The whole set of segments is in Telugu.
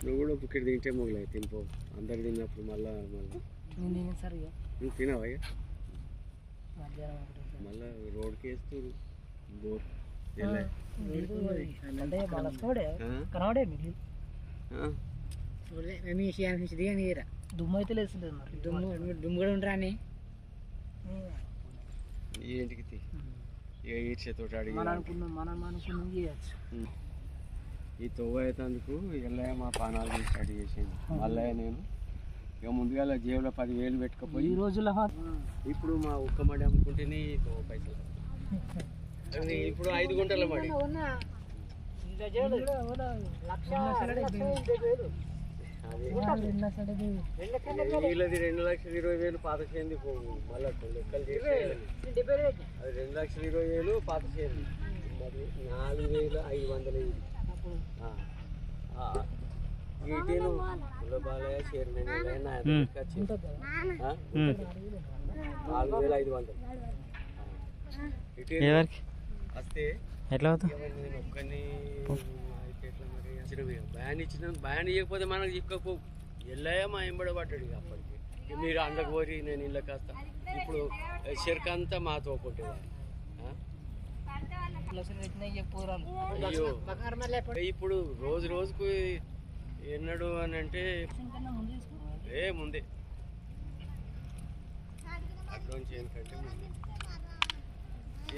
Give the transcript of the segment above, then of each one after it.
నువ్వు కూడా బుక్కెట్ తింటే మొగలే తినిపో అందరు తిన్నప్పుడు మళ్ళా నువ్వు తినవా మళ్ళా రోడ్కి వేస్తుడు బోర్ దుమ్ము అయితే లేదు దుమ్ము కూడా ఉండరా అని ఏంటికి ఈడ్చేతో అడిగి మనం అనుకున్నాం చేయచ్చు. ఈ తొవ్వ అయినందుకు ఎల్లయ్య మా పానాలు స్టార్ట్ చేసింది. మళ్ళీ నేను ఇక ముందుగా జేబులో 10,000 పెట్టుకపోయి ఈ రోజుల్లో ఇప్పుడు మా ఉక్క మడి అమ్ముకుంటేనే తొవ్వ పైసలు. ఇప్పుడు 5 గుంటల మడి వీళ్ళది 2,20,000 పాత చేయండి మళ్ళీ లెక్కలు చేసి అది 2,20,000 పాత చేయండి మరి 4,500 ఈటీను కులబాలయ చైర్మన్ 4,500 వస్తే ఎట్లా అవుతుంది నేను ఒక్కని భయాన్ని ఇవ్వకపోతే మనకు చిక్కకు ఎల్లయ్య మా ఎంబడి పడ్డాడు ఇక అప్పటికి మీరు అండకు పోరి నేను ఇళ్ళకి వస్తా. ఇప్పుడు చెరకంతా మాతో కొట్టేవాడు. అయ్యో ఇప్పుడు రోజుకు ఎన్నడు అని అంటే ముందే అడ్వాన్స్ ఏంటంటే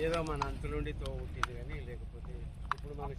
ఏదో మన అంతులుండి తో ఉంటుంది కానీ లేకపోతే ఇప్పుడు మన